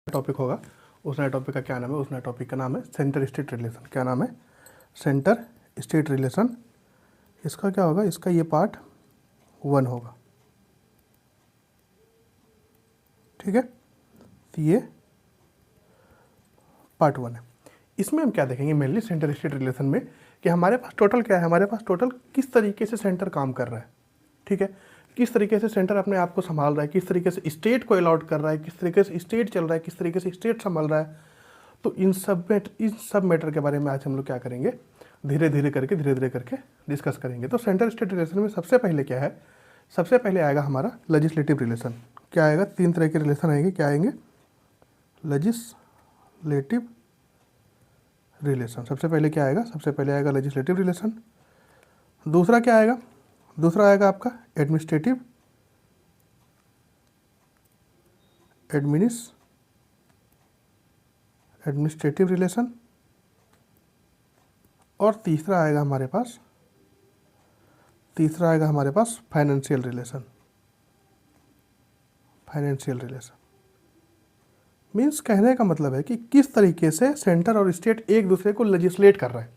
Topic होगा, उस नए टॉपिक का क्या नाम है? उस नए टॉपिक का नाम है सेंटर स्टेट रिलेशन। क्या नाम है? Centre state relation. इसका क्या होगा? इसका ये पार्ट 1 होगा, ठीक है। तो ये पार्ट 1 है। इसमें हम क्या देखेंगे मेनली सेंटर स्टेट रिलेशन में कि हमारे पास टोटल क्या है, हमारे पास टोटल किस तरीके से सेंटर काम कर रहा है, ठीक है। किस तरीके से सेंटर अपने आप को संभाल रहा है, किस तरीके से स्टेट को अलॉट कर रहा है, किस तरीके से स्टेट चल रहा है, किस तरीके से स्टेट संभाल रहा है। तो इन सब मैटर के बारे में आज हम लोग क्या करेंगे, धीरे धीरे करके डिस्कस करेंगे। तो सेंटर स्टेट रिलेशन में सबसे पहले क्या है? सबसे पहले आएगा हमारा लेजिस्लेटिव रिलेशन। क्या आएगा? 3 तरह के रिलेशन आएंगे। क्या आएंगे? Legislative relation. सबसे पहले क्या आएगा? सबसे पहले आएगा लेजिस्लेटिव रिलेशन। दूसरा क्या आएगा? दूसरा आएगा आपका एडमिनिस्ट्रेटिव रिलेशन। और तीसरा आएगा हमारे पास फाइनेंशियल रिलेशन। मीन्स कहने का मतलब है कि किस तरीके से सेंटर और स्टेट एक दूसरे को लेजिस्लेट कर रहा है,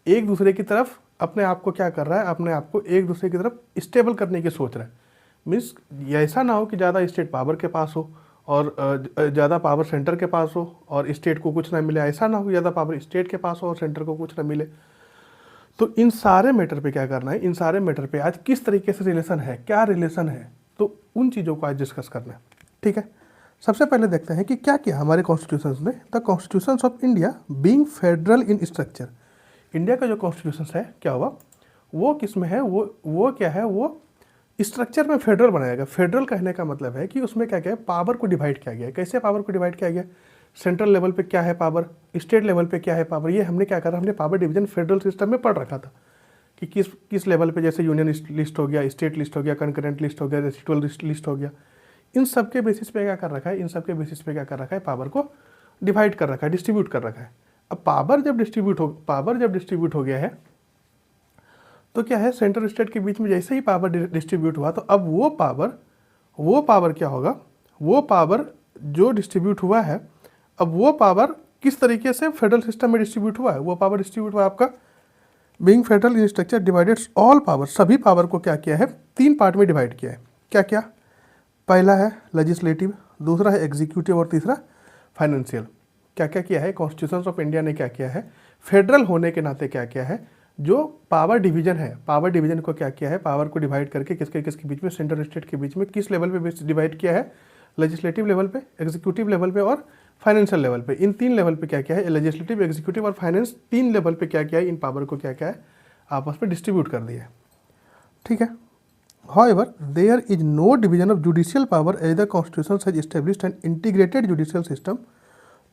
एक दूसरे की तरफ अपने आप को क्या कर रहा है, अपने आप को एक दूसरे की तरफ स्टेबल करने की सोच रहा है। मीन्स ऐसा ना हो कि ज़्यादा स्टेट पावर के पास हो और ज़्यादा पावर सेंटर के पास हो और स्टेट को कुछ ना मिले। ऐसा ना हो ज़्यादा पावर स्टेट के पास हो और सेंटर को कुछ ना मिले। तो इन सारे मैटर पे क्या करना है, इन सारे मैटर पे आज किस तरीके से रिलेशन है, क्या रिलेशन है, तो उन चीज़ों को आज डिस्कस करना है, ठीक है। सबसे पहले देखते हैं कि क्या क्या हमारे कॉन्स्टिट्यूशन में। The constitution of India being federal in structure. India का जो कॉन्स्टिट्यूशन है क्या हुआ, वो किस में है, वो क्या है, वो स्ट्रक्चर में फेडरल बनाया गया। फेडरल कहने का मतलब है कि उसमें क्या क्या है, पावर को डिवाइड किया गया है। कैसे पावर को डिवाइड किया गया? सेंट्रल लेवल पे क्या है पावर, स्टेट लेवल पे क्या है पावर। ये हमने क्या करा, हमने पावर डिवीजन फेडरल सिस्टम में पढ़ रखा था कि किस लेवल पे, जैसे यूनियन लिस्ट हो गया, स्टेट लिस्ट हो गया, कंकरेंट लिस्ट हो गया, रेसिडुअल लिस्ट हो गया। इन सब के बेसिस पे क्या कर रखा है, इन सब के बेसिस पे क्या कर रखा है, पावर को डिवाइड कर रखा है, डिस्ट्रीब्यूट कर रखा है। अब पावर जब डिस्ट्रीब्यूट हो गया है तो क्या है, सेंटर स्टेट के बीच में जैसे ही पावर डिस्ट्रीब्यूट हुआ तो अब वो पावर क्या होगा, वो पावर जो डिस्ट्रीब्यूट हुआ है, अब वो पावर किस तरीके से फेडरल सिस्टम में डिस्ट्रीब्यूट हुआ है। वो पावर डिस्ट्रीब्यूट हुआ आपका being federal in structure divides all power. सभी पावर को क्या किया है, 3 पार्ट में डिवाइड किया है। क्या क्या? पहला है लेजिस्लेटिव, दूसरा है एग्जीक्यूटिव और तीसरा फाइनेंशियल। क्या क्या किया है कॉन्स्टिट्यूशन ऑफ इंडिया ने, क्या किया है फेडरल होने के नाते, क्या किया है, जो पावर डिवीजन है, पावर डिवीजन को क्या किया है, पावर को डिवाइड करके किसके किसके बीच में, सेंट्रल स्टेट के बीच में किस लेवल पे डिवाइड किया है, लेजिस्लेटिव लेवल पे, एग्जीक्यूटिव लेवल पे और फाइनेंशियल लेवल पे। इन 3 लेवल पे क्या किया है, लेजिस्लेटिव, एग्जीक्यूटिव और फाइनेंस, 3 लेवल पे क्या किया है, इन पावर को क्या किया है, आपस में डिस्ट्रीब्यूट कर दिया है, ठीक है। However, there is no division of judicial power as the Constitution has established an integrated judicial system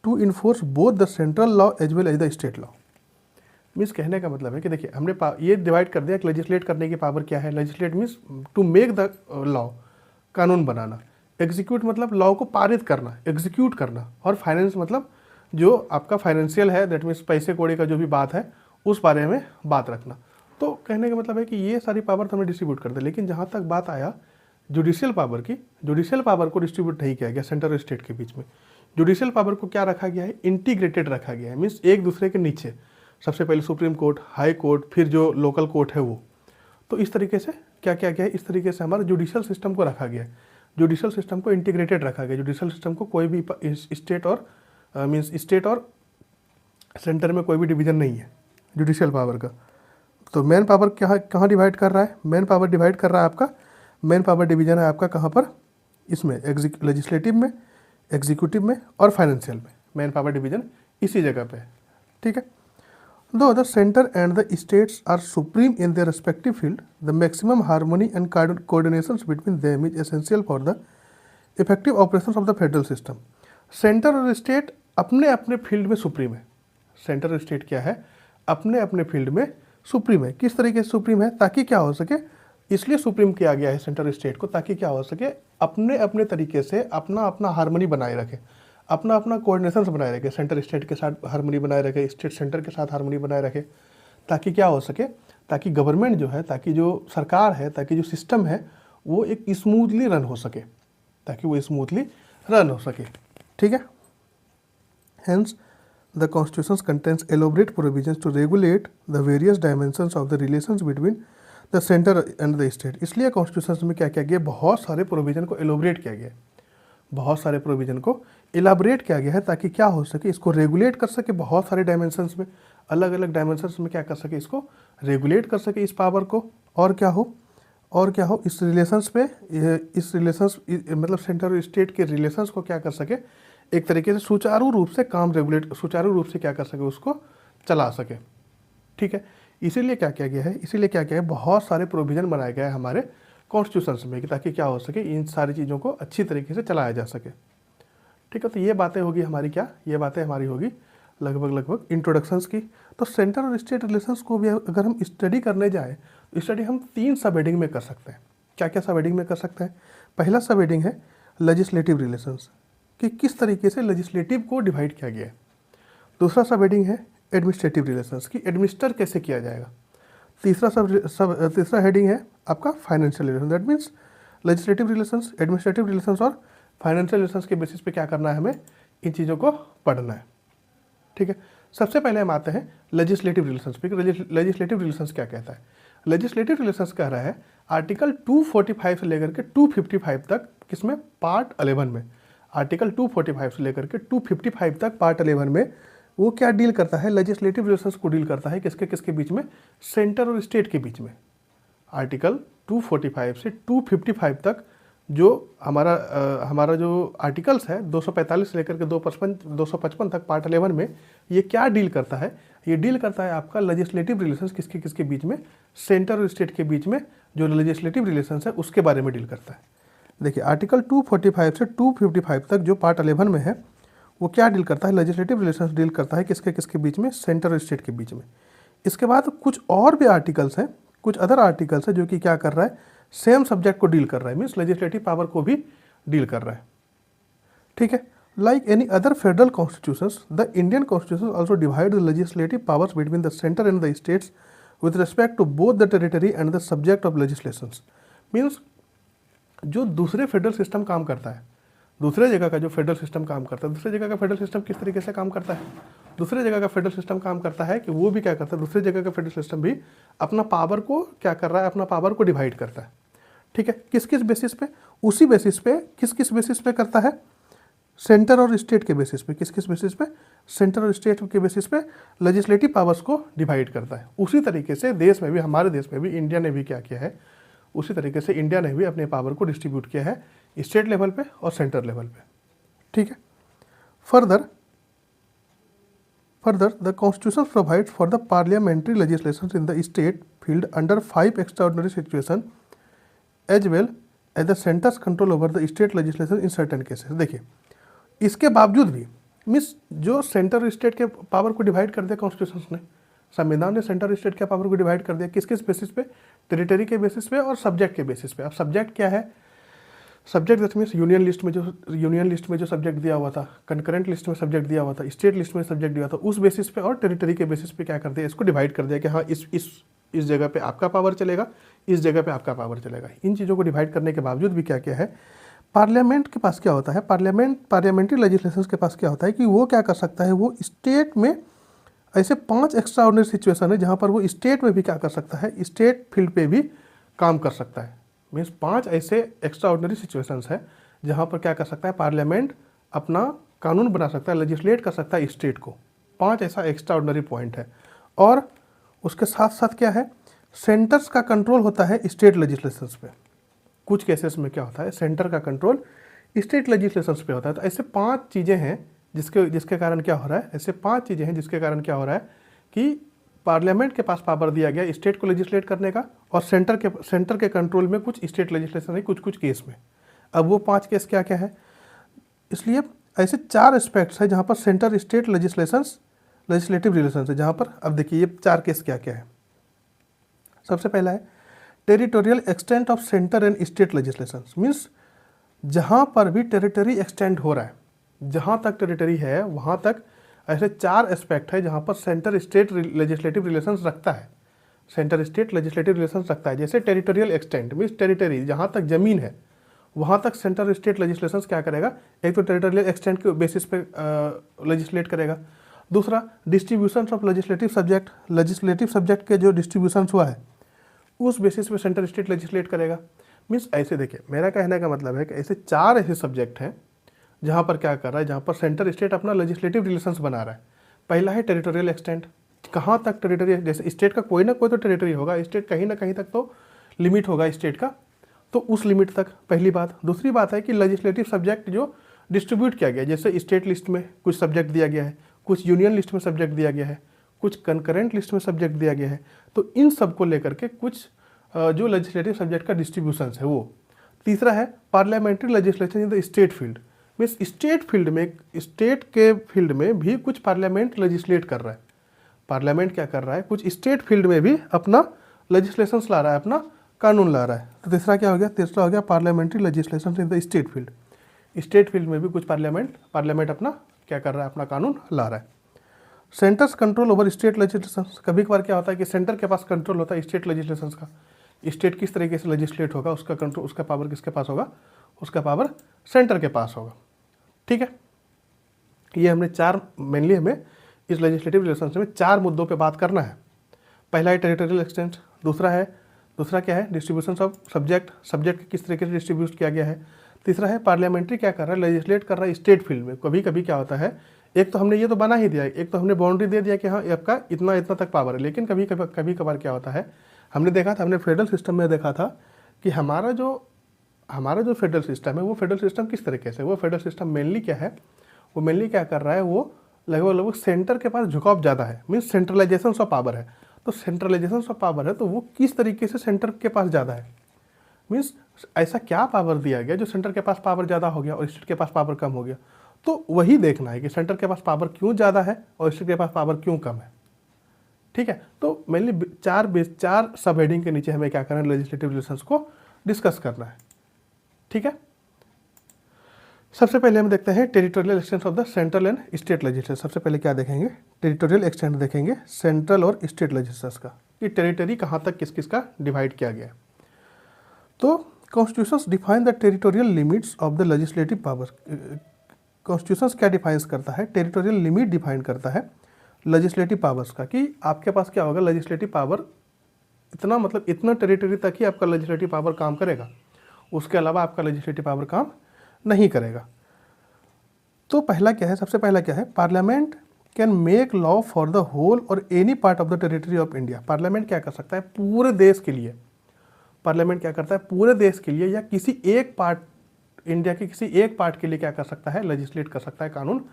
to enforce both the central law as well as the state law. Means कहने का मतलब है कि देखिए हमने ये डिवाइड कर दिया कि लेजिस्लेट करने की पावर क्या है। Legislate means to make the law, कानून बनाना। एग्जीक्यूट मतलब लॉ को पारित करना, एग्जीक्यूट करना। और फाइनेंस मतलब जो आपका फाइनेंशियल है, दैट मीन्स पैसे कौड़ी का जो भी बात है उस बारे में बात रखना। तो कहने का मतलब है कि ये सारी पावर तो हमें डिस्ट्रीब्यूट कर दे। लेकिन जहाँ तक बात आया जुडिशियल पावर की, जुडिशियल पावर को डिस्ट्रीब्यूट नहीं किया गया सेंटर और स्टेट के बीच में। जुडिशियल पावर को क्या रखा गया है, इंटीग्रेटेड रखा गया है। मीन्स एक दूसरे के नीचे, सबसे पहले सुप्रीम कोर्ट, हाई कोर्ट, फिर जो लोकल कोर्ट है वो। तो इस तरीके से क्या क्या गया है, इस तरीके से हमारा जुडिशियल सिस्टम को रखा गया है। जुडिशियल सिस्टम को इंटीग्रेटेड रखा गया। जुडिशियल सिस्टम को कोई भी स्टेट और मीन्स स्टेट और सेंटर में कोई भी डिवीजन नहीं है जुडिशियल पावर का। तो मेन पावर कहाँ डिवाइड कर रहा है, मेन पावर डिवाइड कर रहा है आपका, मेन पावर डिवीजन है आपका कहाँ पर, इसमें लेजिस्लेटिव में, एग्जीक्यूटिव में और फाइनेंशियल में। मेन पावर डिवीजन इसी जगह पे है, ठीक है। दो the centre and the states are supreme in their respective field, the maximum harmony and coordination between them is essential for the effective operation of the federal system. Centre और state अपने अपने फील्ड में supreme है। Centre और state क्या है, अपने अपने फील्ड में सुप्रीम है। किस तरीके से सुप्रीम है, ताकि क्या हो सके, इसलिए सुप्रीम किया गया है सेंटर स्टेट को, ताकि क्या हो सके, अपने अपने तरीके से अपना अपना हार्मनी बनाए रखे, अपना अपना कोऑर्डिनेशन बनाए रखे। सेंटर स्टेट के साथ हार्मनी बनाए रखे, स्टेट सेंटर के साथ हार्मनी बनाए रखे, ताकि क्या हो सके, ताकि गवर्नमेंट जो है, ताकि जो सरकार है, ताकि जो सिस्टम है वो एक स्मूथली रन हो सके, ताकि वो स्मूथली रन हो सके, ठीक है। Hence, the Constitution contains elaborate provisions to regulate the various dimensions of the relations between the center and the state. इसलिए कॉन्स्टिट्यूशन में क्या किया गया, बहुत सारे प्रोविजन को एलोबरेट किया गया, बहुत सारे प्रोविजन को इलाबरेट किया गया है ताकि क्या हो सके, इसको रेगुलेट कर सके, बहुत सारे डायमेंशंस में, अलग अलग डायमेंशंस में क्या कर सके, इसको रेगुलेट कर सके इस पावर को, और क्या हो इस रिलेशंस पे, इस रिलेशंस मतलब सेंटर और स्टेट के रिलेशंस को क्या कर सके, एक तरीके से सुचारू रूप से काम रेगुलेट, सुचारू रूप से क्या कर सके, उसको चला सके। ठीक है, इसीलिए क्या किया गया है, बहुत सारे प्रोविज़न बनाए गए हैं हमारे कॉन्स्टिट्यूशन में कि ताकि क्या हो सके, इन सारी चीज़ों को अच्छी तरीके से चलाया जा सके। ठीक है, तो ये बातें होगी हमारी क्या, ये बातें हमारी होगी लगभग इंट्रोडक्शंस की। तो सेंटर और स्टेट रिलेशंस को भी अगर हम स्टडी करने जाए तो स्टडी हम 3 सब हेडिंग में कर सकते हैं। क्या क्या सब हेडिंग में कर सकते हैं? पहला सब हेडिंग है लेजिस्लेटिव रिलेशंस, कि किस तरीके से लेजिस्लेटिव को डिवाइड किया गया है। दूसरा सब हेडिंग है एडमिनिस्ट्रेटिव रिलेशंस, की एडमिनिस्टर कैसे किया जाएगा। तीसरा हेडिंग है आपका financial relation, that means legislative relations, administrative relations और फाइनेंशियल रिलेशंस के बेसिस पे क्या करना है, हमें इन चीज़ों को पढ़ना है। ठीक है, सबसे पहले हम आते हैं लेजिस्लेटिव रिलेशंस पे। लेजिस्लेटिव रिलेशंस क्या कहता है? लेजिस्लेटिव रिलेशंस कह रहा है आर्टिकल 245 से लेकर के 255 तक, किसमें, पार्ट 11 में। आर्टिकल 245 से लेकर के 255 तक पार्ट 11 में वो क्या डील करता है, लेजिस्लेटिव रिलेशंस को डील करता है, किसके किसके बीच में, सेंटर और स्टेट के बीच में। आर्टिकल 245 से 255 तक जो हमारा जो आर्टिकल्स है 245 से लेकर के 255 तक पार्ट 11 में, ये क्या डील करता है, ये डील करता है आपका लेजिस्लेटिव रिलेशंस किसके किसके बीच में, सेंटर और स्टेट के बीच में जो लेजिस्लेटिव रिलेशंस है उसके बारे में डील करता है। देखिए आर्टिकल 245 से 255 तक जो पार्ट 11 में है वो क्या डील करता है, लेजिस्लेटिव रिलेशंस डील करता है किसके किसके बीच में, सेंटर और स्टेट के बीच में। इसके बाद कुछ और भी आर्टिकल्स हैं, कुछ अदर आर्टिकल्स है जो कि क्या कर रहा है, सेम सब्जेक्ट को डील कर रहा है, मीन्स लेजिस्लेटिव पावर को भी डील कर रहा है। ठीक है, like any other federal constitutions the Indian constitution also divide the legislative powers between the centre and the states with respect to both the territory and the subject of legislations. Means जो दूसरे federal system काम करता है, दूसरे जगह का जो federal system काम करता है, दूसरे जगह का फेडरल सिस्टम किस तरीके से काम करता है, दूसरे जगह का फेडरल सिस्टम काम करता है कि वो भी क्या करता है, दूसरे जगह का फेडरल सिस्टम भी अपना पावर को क्या कर रहा है, अपना पावर को डिवाइड करता है। ठीक है, किस किस बेसिस पे, उसी बेसिस पे, किस किस बेसिस पे करता है, सेंटर और स्टेट के बेसिस पे, किस किस बेसिस पे, सेंटर और स्टेट के बेसिस पे लेजिस्लेटिव पावर्स को डिवाइड करता है। उसी तरीके से देश में भी, हमारे देश में भी इंडिया ने भी क्या किया है, उसी तरीके से इंडिया ने भी अपने पावर को डिस्ट्रीब्यूट किया है स्टेट लेवल पे और सेंटर लेवल पे। ठीक है, further the constitution provides for the parliamentary legislation in the state field under 5 extraordinary situation as well as the centre's control over the state legislation in certain cases. देखिए इसके बावजूद भी means जो centre और state के power को divide कर दिया कॉन्स्टिट्यूशन ने, संविधान ने सेंटर और स्टेट के पावर को डिवाइड कर दिया, किस किस बेसिस पे, टेरिटरी के बेसिस पे और सब्जेक्ट के बेसिस पे। अब सब्जेक्ट क्या है, subject that means union list में जो सब्जेक्ट दिया हुआ था, कंकरेंट लिस्ट में सब्जेक्ट दिया हुआ था, स्टेट लिस्ट में सब्जेक्ट दिया था, उस बेसिस पे और टेरिटरी के बेसिस पे क्या कर दिया, इसको डिवाइड कर दिया कि हाँ इस जगह पे आपका पावर चलेगा, इस जगह पे आपका पावर चलेगा। इन चीज़ों को डिवाइड करने के बावजूद भी क्या क्या है, पार्लियामेंट के पास क्या होता है, पार्लियामेंट्री लेजिस्लेशन के पास क्या होता है कि वो क्या कर सकता है, वो स्टेट में ऐसे 5 एक्स्ट्रा ऑर्डिनरी सिचुएशन है जहाँ पर वो स्टेट में भी क्या कर सकता है, स्टेट फील्ड पे भी काम कर सकता है। मीन्स 5 ऐसे एक्स्ट्रा ऑर्डिनरी सिचुएशंस है जहाँ पर क्या कर सकता है, पार्लियामेंट अपना कानून बना सकता है, लेजिस्लेट कर सकता है स्टेट को। 5 ऐसा एक्स्ट्रा ऑर्डिनरी पॉइंट है। और उसके साथ साथ क्या है, सेंटर्स का कंट्रोल होता है स्टेट लेजिस्लेशंस पे। कुछ केसेस में क्या होता है, सेंटर का कंट्रोल स्टेट लेजिस्लेशंस पे होता है। तो ऐसे 5 चीज़ें हैं जिसके कारण क्या हो रहा है, ऐसे 5 चीज़ें हैं जिसके कारण क्या हो रहा है कि पार्लियामेंट के पास पावर दिया गया स्टेट को लेजिस्लेट करने का, और सेंटर के कंट्रोल में कुछ स्टेट लेजिस्लेशन है कुछ केस में। अब वो 5 केस क्या क्या है, इसलिए ऐसे 4 एस्पेक्ट्स है जहाँ पर सेंटर स्टेट लेजिस्लेटिव रिलेशन है, जहाँ पर अब देखिए ये 4 केस क्या क्या है। सबसे पहला है territorial extent of centre and state legislation. Means जहाँ पर भी टेरिटरी एक्सटेंड हो रहा है, जहाँ तक टेरिटरी है वहाँ तक ऐसे 4 एस्पेक्ट है जहाँ पर सेंटर स्टेट लेजिस्लेटिव रिलेशंस रखता है, सेंटर स्टेट लेजिस्लेटिव रिलेशंस रखता है। जैसे टेरिटोरियल एक्सटेंट मीन्स टेरिटरी, जहाँ तक ज़मीन है वहाँ तक सेंट्रल स्टेट लेजिस्लेशंस क्या करेगा, एक तो टेरिटोरियल एक्सटेंट के बेसिस पे लेजिस्लेट करेगा, दूसरा डिस्ट्रीब्यूशन ऑफ लेजिस्लेटिव सब्जेक्ट के जो डिस्ट्रीब्यूशन हुआ है उस बेसिस पे सेंट्रल स्टेट लेजिस्लेट करेगा। मीन्स ऐसे देखिए, मेरा कहने का मतलब है कि ऐसे 4 ऐसे सब्जेक्ट हैं जहाँ पर क्या कर रहा है, जहाँ पर सेंटर स्टेट अपना लेजिस्लेटिव रिलेशंस बना रहा है। पहला है टेरिटोरियल एक्सटेंट, कहाँ तक टेरिटरी, जैसे स्टेट का कोई ना कोई तो टेरिटरी होगा, स्टेट कहीं ना कहीं तक तो लिमिट होगा स्टेट का, तो उस लिमिट तक, पहली बात। दूसरी बात है कि लेजिस्लेटिव सब्जेक्ट जो डिस्ट्रीब्यूट किया गया, जैसे स्टेट लिस्ट में कुछ सब्जेक्ट दिया गया है, कुछ यूनियन लिस्ट में सब्जेक्ट दिया गया है, कुछ कंकरेंट लिस्ट में सब्जेक्ट दिया गया है, तो इन सब को लेकर के कुछ जो लेजिस्लेटिव सब्जेक्ट का डिस्ट्रीब्यूशन है वो। तीसरा है parliamentary legislation in the state field, means state field में, स्टेट के फील्ड में भी कुछ पार्लियामेंट लेजिस्लेट कर रहा है। पार्लियामेंट क्या कर रहा है, कुछ स्टेट फील्ड में भी अपना लेजिस्लेशंस ला रहा है, अपना कानून ला रहा है। तो तीसरा क्या हो गया, तीसरा हो गया parliamentary legislation in the state field, state field में भी कुछ पार्लियामेंट अपना क्या कर रहा है, अपना कानून ला रहा है। Centres control over state legislations, कभी कभार क्या होता है कि सेंटर के पास कंट्रोल होता है स्टेट लेजिस्लेशंस का, स्टेट किस तरीके से लेजिस्लेट होगा उसका कंट्रोल, उसका पावर किसके पास होगा, उसका पावर सेंटर के पास होगा। ठीक है, ये हमने 4 मेनली हमें इस लेजिस्लेटिव रिलेशंस में 4 मुद्दों पे बात करना है। पहला है टेरिटोरियल एक्सटेंट, दूसरा क्या है डिस्ट्रीब्यूशन ऑफ सब्जेक्ट किस तरीके से डिस्ट्रीब्यूट किया गया है। तीसरा है पार्लियामेंट्री क्या कर रहा है, लेजिस्लेट कर रहा है स्टेट फील्ड में। कभी कभी क्या होता है, एक तो हमने ये तो बना ही दिया, एक तो हमने बाउंड्री दे दिया कि हाँ आपका इतना इतना तक पावर है, लेकिन कभी कभार क्या होता है, हमने देखा था, हमने फेडरल सिस्टम में देखा था कि हमारा जो फेडरल सिस्टम है वो फेडरल सिस्टम किस तरीके से, वो फेडरल सिस्टम मेनली क्या है, वो मेनली क्या कर रहा है, वो लगभग सेंटर के पास झुकाव ज़्यादा है, मीन्स सेंट्रलाइजेशन ऑफ पावर है। तो सेंट्रलाइजेशन ऑफ पावर है तो वो किस तरीके से सेंटर के पास ज़्यादा है, मीन्स ऐसा क्या पावर दिया गया जो सेंटर के पास पावर ज़्यादा हो गया और स्टेट के पास पावर कम हो गया। तो वही देखना है कि सेंटर के पास पावर क्यों ज़्यादा है और स्टेट के पास पावर क्यों कम है। ठीक है, तो मेनली 4 सब हेडिंग के नीचे हमें क्या करना है, लेजिस्लेटिव रिलेशंस को डिस्कस करना है। ठीक है, सबसे पहले हम देखते हैं territorial extent of the central and state legislature. सबसे पहले क्या देखेंगे, टेरिटोरियल एक्सटेंट देखेंगे सेंट्रल और स्टेट लेजिस्लेचर्स का, कि टेरिटरी कहाँ तक किस किस का डिवाइड किया गया है। तो constitutions define the territorial limits of the legislative power. Constitutions क्या डिफाइंस करता है, टेरिटोरियल लिमिट डिफाइन करता है लेजिस्लेटिव पावर्स का, कि आपके पास क्या होगा, लेजिस्लेटिव पावर इतना, मतलब इतना टेरिटरी तक ही आपका लेजिस्लेटिव पावर काम करेगा, उसके अलावा आपका लेजिस्लेटिव पावर काम नहीं करेगा। तो पहला क्या है, सबसे पहला क्या है, parliament can make law for the whole or any part of the territory of India. Parliament क्या कर सकता है, पूरे देश के लिए, पार्लियामेंट क्या करता है, पूरे देश के लिए या किसी एक पार्ट, इंडिया के किसी एक पार्ट के लिए क्या कर सकता है, लेजिस्लेट कर सकता है, कानून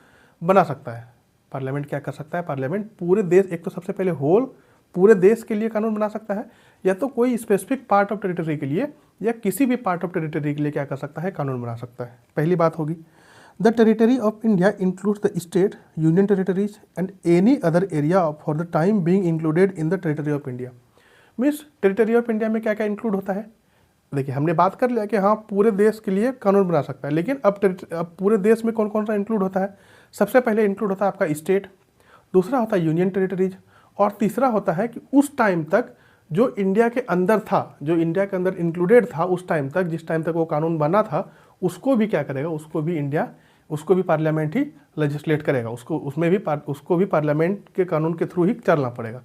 बना सकता है। पार्लियामेंट क्या कर सकता है, पार्लियामेंट पूरे देश, एक तो सबसे पहले होल पूरे देश के लिए कानून बना सकता है, या तो कोई स्पेसिफिक पार्ट ऑफ टेरिटरी के लिए या किसी भी पार्ट ऑफ टेरिटरी के लिए क्या कर सकता है, कानून बना सकता है। पहली बात होगी। The territory of India includes the state, union territories and any other area for the time being included in the territory of India. Means territory of India में क्या क्या इंक्लूड होता है, देखिए हमने बात कर लिया कि हाँ पूरे देश के लिए कानून बना सकता है, लेकिन अब पूरे देश में कौन कौन सा इंक्लूड होता है। सबसे पहले इंक्लूड होता है आपका स्टेट, दूसरा होता है यूनियन टेरिटरीज, और तीसरा होता है कि उस टाइम तक जो इंडिया के अंदर था, जो इंडिया के अंदर इंक्लूडेड था उस टाइम तक, जिस टाइम तक वो कानून बना था, उसको भी क्या करेगा, उसको भी पार्लियामेंट ही लेजिस्लेट करेगा, उसको भी पार्लियामेंट के कानून के थ्रू ही चलना पड़ेगा।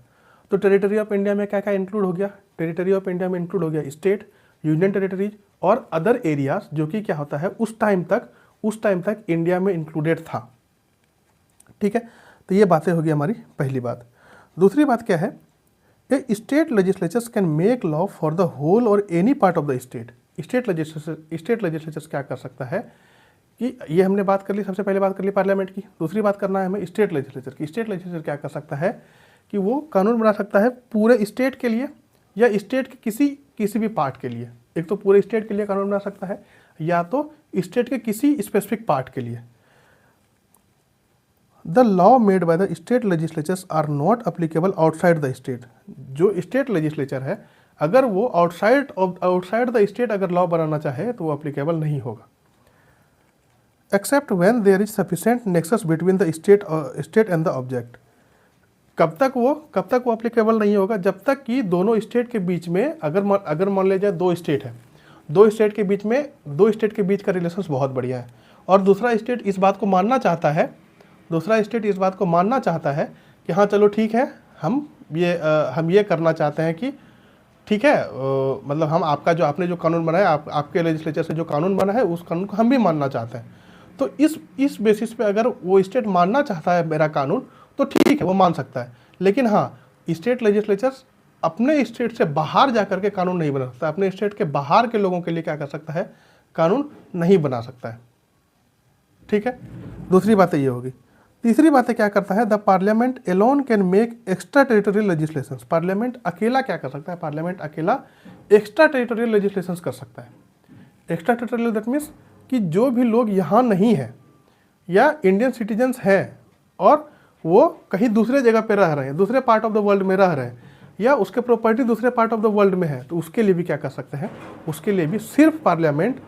तो टेरिटरी ऑफ इंडिया में क्या क्या इंक्लूड हो गया, टेरिटरी ऑफ इंडिया में इंक्लूड हो गया स्टेट, यूनियन टेरिटरीज और अदर एरियाज, जो कि क्या होता है उस टाइम तक इंडिया में इंक्लूडेड था। ठीक है, तो ये बातें होगी हमारी पहली बात। दूसरी बात क्या है, a state legislatures can make law for the whole or any part of the state. State legislatures क्या कर सकता है, कि ये हमने बात कर ली, सबसे पहले बात कर ली पार्लियामेंट की, दूसरी बात करना है हमें स्टेट लेजिस्लेचर की। स्टेट लेजिस्लेचर क्या कर सकता है कि वो कानून बना सकता है पूरे स्टेट के लिए या स्टेट के किसी भी पार्ट के लिए। एक तो पूरे स्टेट के लिए कानून बना सकता है या तो स्टेट के किसी स्पेसिफिक पार्ट के लिए। The law made by the state legislatures are not applicable outside the state. जो स्टेट लेजिस्लेचर है अगर वो आउटसाइड द स्टेट अगर लॉ बनाना चाहे तो वो अप्लीकेबल नहीं होगा। Except when there is sufficient nexus between the state and the object. कब तक वो अप्लीकेबल नहीं होगा, जब तक कि दोनों स्टेट के बीच में अगर मान लिया जाए दो स्टेट है, दो स्टेट के बीच का रिलेशंस बहुत बढ़िया है, और दूसरा स्टेट इस बात को मानना चाहता है, कि हाँ चलो ठीक है, हम ये करना चाहते हैं कि ठीक है, मतलब हम आपका जो आपने जो कानून बनाया, आपके लेजिस्लेचर से जो कानून बना है उस कानून को हम भी मानना चाहते हैं। तो इस बेसिस पे अगर वो स्टेट मानना चाहता है मेरा कानून, तो ठीक है, वो मान सकता है। लेकिन हाँ, स्टेट लेजिस्लेचर्स अपने स्टेट से बाहर जा करके कानून नहीं बना सकता, अपने स्टेट के बाहर के लोगों के लिए क्या कर सकता है, कानून नहीं बना सकता है। ठीक है, दूसरी बात ये होगी। तीसरी बात क्या करता है, the parliament alone can make extra territorial legislation. Parliament अकेला क्या कर सकता है, पार्लियामेंट अकेला एक्स्ट्रा टेरिटोरियल लेजिस्लेशन कर सकता है। एक्स्ट्रा टेरिटोरियल दैट मीन्स कि जो भी लोग यहाँ नहीं है या इंडियन सिटीजन्स हैं और वो कहीं दूसरे जगह पे रह रहे हैं, दूसरे पार्ट ऑफ द वर्ल्ड में रह रहे हैं, या उसके प्रॉपर्टी दूसरे पार्ट ऑफ द वर्ल्ड में है, तो उसके लिए भी क्या कर सकते हैं, उसके लिए भी सिर्फ पार्लियामेंट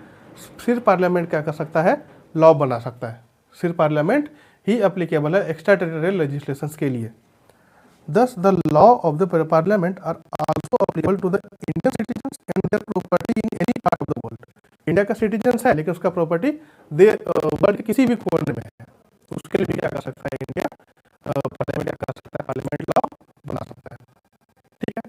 क्या कर सकता है, लॉ बना सकता है। सिर्फ पार्लियामेंट ही अप्लीकेबल है एक्स्ट्रा टेरिटोरियल लेजिस्लेशंस के लिए। Thus, the law of the parliament are also applicable to the Indian citizens and their property in any part of the world. India का सिटीजन्स है लेकिन उसका प्रॉपर्टी वर्ल्ड के किसी भी कोने में है, तो उसके लिए भी क्या कर सकता है इंडिया, पार्लियामेंट क्या कर सकता है, पार्लियामेंट लॉ बना सकता है। ठीक है।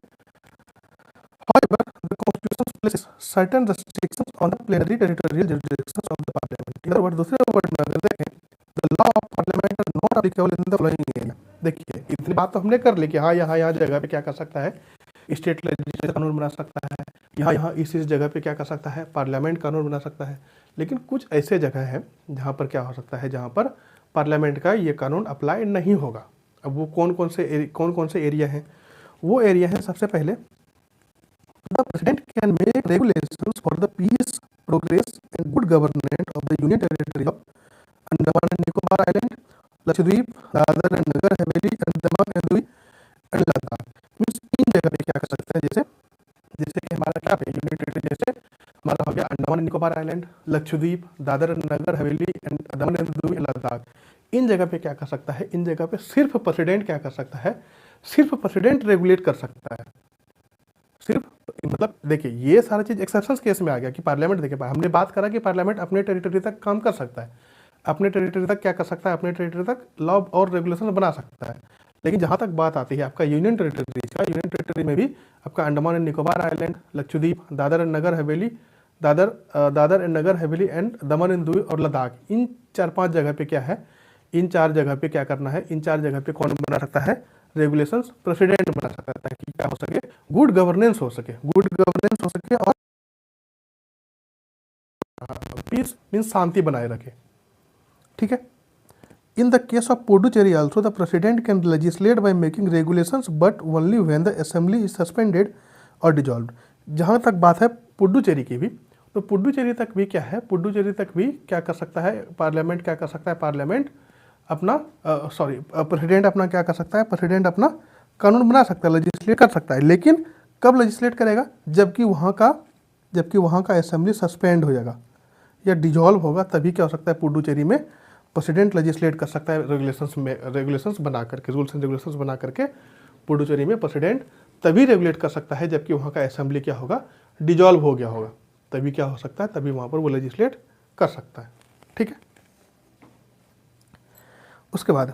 However, the constitution places certain restrictions on the plenary territorial jurisdictions of the parliament. In other words, दूसरे वर्ड में अगर देखें, the law of parliament are not applicable in the following area. देखिए, इतनी बात तो हमने कर ली कि हाँ यहाँ जगह पे क्या कर सकता है, स्टेट लेजिस्लेचर कानून बना सकता है, यहाँ इस जगह पे क्या कर सकता है, पार्लियामेंट कानून बना सकता है। लेकिन कुछ ऐसे जगह हैं जहाँ पर क्या हो सकता है, जहाँ पर पार्लियामेंट का ये कानून अप्लाई नहीं होगा। अब वो कौन कौन से एरिया हैं, वो एरिया है, सबसे पहले the president can make regulations for the peace, progress and good governance of the union territory of Andaman and Nicobar Island, Lakshadweep, Dadar and Nagar Haveli, Andaman and Nicobar and Ladakh। Means in जगह पे क्या कर सकते हैं, जैसे कि हमारा क्या पे यूनियन टेरिटरी, जैसे हमारा हो गया Andaman and Nicobar island, Lakshadweep, Dadra and Nagar Haveli and Andaman and Nicobar, Ladakh. इन जगह पे क्या कर सकता है, इन जगह पे सिर्फ प्रेसिडेंट क्या कर सकता है, सिर्फ प्रेसिडेंट रेगुलेट कर सकता है। सिर्फ मतलब देखिए, ये सारा चीज एक्सेप्शंस केस में आ गया कि पार्लियामेंट, देखिए हमने बात करा कि पार्लियामेंट अपने टेरिटरी तक काम कर सकता है, अपने टेरिटरी तक क्या कर सकता है, अपने टेरिटरी तक लॉ और रेगुलेशन बना सकता है। लेकिन जहाँ तक बात आती है आपका यूनियन टेरिटरी में भी आपका Andaman and Nicobar island, Lakshadweep, Dadra and Nagar Haveli, Dadra and Nagar Haveli and Daman and Diu और लद्दाख, इन 4-5 जगह पे क्या है, इन 4 जगह पे क्या करना है, इन 4 जगह पे कौन बना सकता है, रेगुलेशंस प्रेसिडेंट बना सकता है, ताकि क्या हो सके, गुड गवर्नेंस हो सके और पीस मीन्स शांति बनाए रखे। ठीक है। In the case of Puducherry also the president can legislate by making regulations but only when the assembly is suspended और डिजॉल्व्ड। जहाँ तक बात है पुडुचेरी की भी, तो पुडुचेरी तक भी क्या है, पुडुचेरी तक भी क्या कर सकता है, पार्लियामेंट क्या कर सकता है, पार्लियामेंट अपना प्रेसिडेंट अपना क्या कर सकता है, प्रेसिडेंट अपना कानून बना सकता है, लेजिस्लेट कर सकता है। लेकिन कब लेजिस्लेट करेगा, जबकि वहाँ का असेंबली सस्पेंड हो जाएगा या डिजॉल्व होगा, तभी क्या हो सकता है, पुडुचेरी में प्रेसिडेंट लेजिस्लेट कर सकता है रेगुलेशंस बना करके, रूल्स एंड रेगुलेशंस बना करके पुडुचेरी में प्रेसिडेंट तभी रेगुलेट कर सकता है जबकि वहाँ का असेंबली क्या होगा, डिजॉल्व हो गया होगा, तभी क्या हो सकता है, तभी वहाँ पर वो लेजिस्लेट कर सकता है। ठीक है। उसके बाद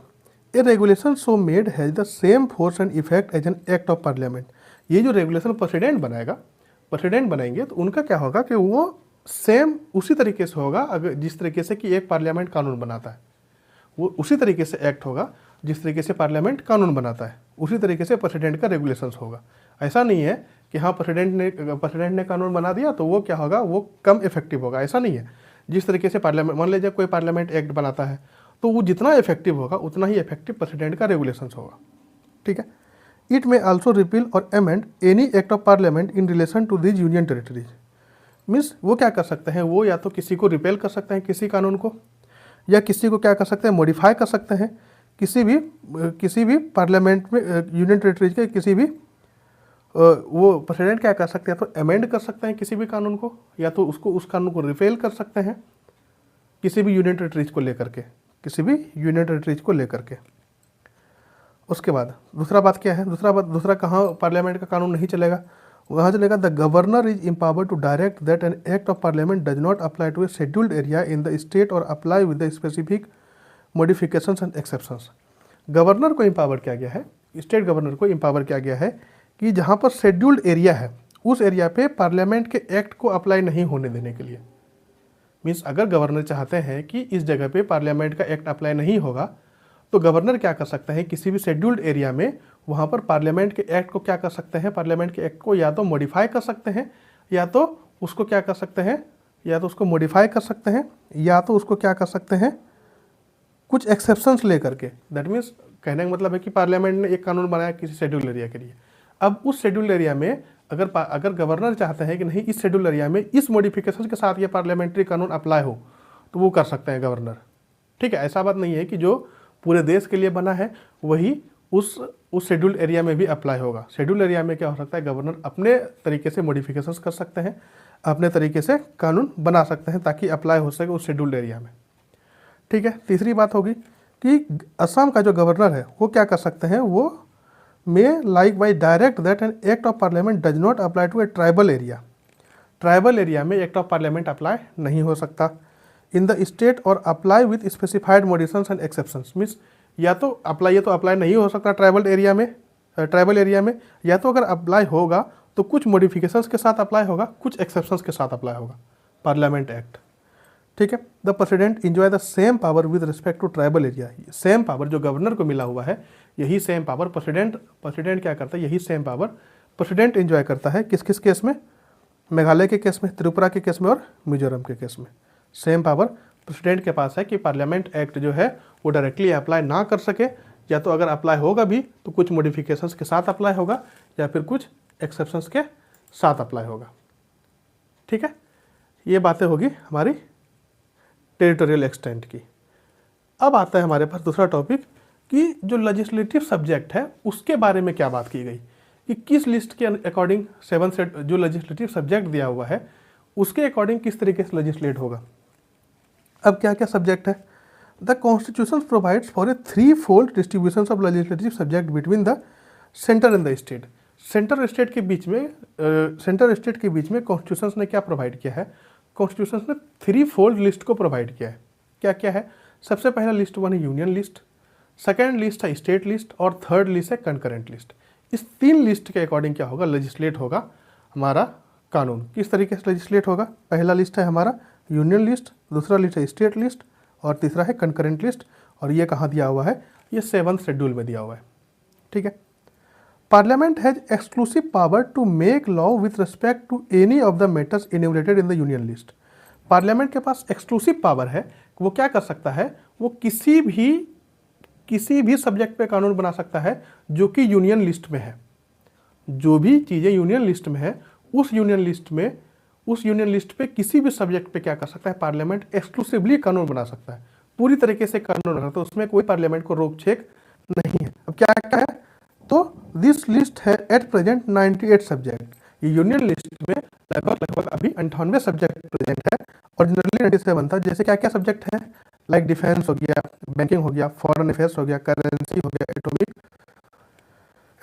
a regulation so made has the same force and effect as an act of parliament. ये जो रेगुलेशन प्रेसिडेंट बनाएंगे तो उनका क्या होगा कि वो सेम उसी तरीके से होगा, अगर जिस तरीके से कि एक पार्लियामेंट कानून बनाता है, वो उसी तरीके से एक्ट होगा जिस तरीके से पार्लियामेंट कानून बनाता है, उसी तरीके से प्रेसिडेंट का रेगुलेशंस होगा। ऐसा नहीं है कि हाँ प्रेसिडेंट ने कानून बना दिया तो वो क्या होगा, वो कम इफेक्टिव होगा, ऐसा नहीं है। जिस तरीके से पार्लियामेंट, मान लीजिए कोई पार्लियामेंट एक्ट बनाता है तो वो जितना इफेक्टिव होगा उतना ही इफेक्टिव प्रेसिडेंट का रेगुलेशंस होगा। ठीक है। इट में आल्सो रिपील और amend any act of parliament in relation to this union territories. Means वो क्या कर सकते हैं, वो या तो किसी को रिपेल कर सकते हैं किसी कानून को, या किसी को क्या कर सकते हैं, मॉडिफाई कर सकते हैं, किसी भी पार्लियामेंट में यूनियन टेरिटरीज के किसी भी वो प्रेसिडेंट क्या कर सकते हैं, तो अमेंड कर सकते हैं किसी भी कानून को, या तो उस कानून को रिपेल कर सकते हैं किसी भी यूनियन टेरिटरीज को लेकर के, उसके बाद दूसरा बात क्या है, दूसरा कहाँ पार्लियामेंट का कानून नहीं चलेगा, वहाँ चलेगा the governor is empowered to direct that an act of parliament does not apply to a scheduled area in the state और apply with the specific modifications and exceptions. Governor को एम्पावर किया गया है, स्टेट गवर्नर को empower किया गया है कि जहाँ पर शेड्यूल्ड एरिया है उस एरिया पे पार्लियामेंट के एक्ट को अप्लाई नहीं होने देने के लिए। मीन्स अगर गवर्नर चाहते हैं कि इस जगह पे पार्लियामेंट का एक्ट अप्लाई नहीं होगा तो गवर्नर क्या कर सकते हैं, किसी भी शेड्यूल्ड एरिया में वहाँ पर पार्लियामेंट के एक्ट को क्या कर सकते हैं, पार्लियामेंट के एक्ट को या तो मॉडिफाई कर सकते हैं या तो उसको क्या कर सकते हैं, या तो उसको मॉडिफाई कर सकते हैं या तो उसको क्या कर सकते हैं, कुछ एक्सेप्शंस लेकर के। दैट मीन्स कहने का मतलब है कि पार्लियामेंट ने एक कानून बनाया किसी शेड्यूल एरिया के लिए, अब उस शेड्यूल एरिया में अगर गवर्नर चाहते हैं कि नहीं इस शेड्यूल एरिया में इस मॉडिफिकेशन के साथ ये पार्लियामेंट्री कानून अप्लाई हो तो वो कर सकते हैं गवर्नर। ठीक है, ऐसा बात नहीं है कि जो पूरे देश के लिए बना है वही उस शेड्यूल एरिया में भी अप्लाई होगा। शेड्यूल एरिया में क्या हो सकता है, गवर्नर अपने तरीके से मॉडिफिकेशंस कर सकते हैं, अपने तरीके से कानून बना सकते हैं ताकि अप्लाई हो सके उस शेड्यूल्ड एरिया में। ठीक है, तीसरी बात होगी कि असम का जो गवर्नर है वो क्या कर सकते हैं, वो में likewise direct that an act of parliament does not apply to a tribal area. Tribal area में एक्ट ऑफ पार्लियामेंट अप्लाई नहीं हो सकता इन द स्टेट और apply with specified modifications and exceptions. Means या तो apply नहीं हो सकता ट्राइबल एरिया में, या तो अगर अप्लाई होगा तो कुछ मॉडिफिकेशंस के साथ अप्लाई होगा, कुछ एक्सेप्शंस के साथ अप्लाई होगा पार्लियामेंट एक्ट। ठीक है, the president enjoy the same power with respect to tribal area. Same power जो गवर्नर को मिला हुआ है यही सेम पावर प्रेसिडेंट क्या करता है, यही सेम पावर प्रेसिडेंट इंजॉय करता है किस किस केस में, मेघालय के केस में, त्रिपुरा के केस में और मिजोरम के केस में। सेम पावर प्रेसिडेंट के पास है कि पार्लियामेंट एक्ट जो है वो डायरेक्टली अप्लाई ना कर सके, या तो अगर अप्लाई होगा भी तो कुछ मॉडिफिकेशंस के साथ अप्लाई होगा या फिर कुछ एक्सेप्शंस के साथ अप्लाई होगा। ठीक है, ये बातें होगी हमारी टेरिटोरियल एक्सटेंट की। अब आता है हमारे पास दूसरा टॉपिक कि जो लेजिस्लेटिव सब्जेक्ट है उसके बारे में क्या बात की गई कि किस लिस्ट के अकॉर्डिंग 7 सेट जो लेजिस्लेटिव सब्जेक्ट दिया हुआ है उसके अकॉर्डिंग किस तरीके से लेजिस्लेट होगा। अब क्या क्या सब्जेक्ट है, the constitution provides for a 3-fold distribution of legislative subject between the centre and the state. Centre state के बीच में कॉन्स्टिट्यूशन ने क्या प्रोवाइड किया है, कॉन्स्टिट्यूशन ने 3-fold लिस्ट को प्रोवाइड किया है। क्या क्या है, सबसे पहला लिस्ट 1 है यूनियन लिस्ट, सेकेंड लिस्ट है स्टेट लिस्ट और थर्ड लिस्ट है कंकरेंट लिस्ट। इस 3 लिस्ट के अकॉर्डिंग क्या होगा, लेजिस्लेट होगा हमारा कानून। किस तरीके से लेजिस्लेट होगा, पहला लिस्ट है हमारा यूनियन लिस्ट, दूसरा लिस्ट है स्टेट लिस्ट और तीसरा है कंकरेंट लिस्ट, और ये कहाँ दिया हुआ है, ये 7th शेड्यूल में दिया हुआ है। ठीक है, parliament has exclusive power to make law with respect to any of the matters enumerated in the union list. Parliament के पास एक्सक्लूसिव पावर है, वो क्या कर सकता है, वो किसी भी सब्जेक्ट पे कानून बना सकता है जो कि यूनियन लिस्ट में है। जो भी चीज़ें यूनियन लिस्ट में है उस यूनियन लिस्ट पे किसी भी सब्जेक्ट पे क्या कर सकता है, पार्लियामेंट एक्सक्लूसिवली कानून बना सकता है, पूरी तरीके से कानून बना सकता है, उसमें कोई पार्लियामेंट को रोक छेक नहीं है। अब क्या क्या है, तो दिस लिस्ट है एट प्रेजेंट 98 सब्जेक्ट। ये यूनियन लिस्ट में लगभग अभी 98 सब्जेक्ट प्रेजेंट है, ओरिजिनली 97 था। जैसे क्या क्या सब्जेक्ट है, लाइक डिफेंस हो गया, बैंकिंग हो गया, फॉरेन अफेयर्स हो गया, करेंसी हो गया,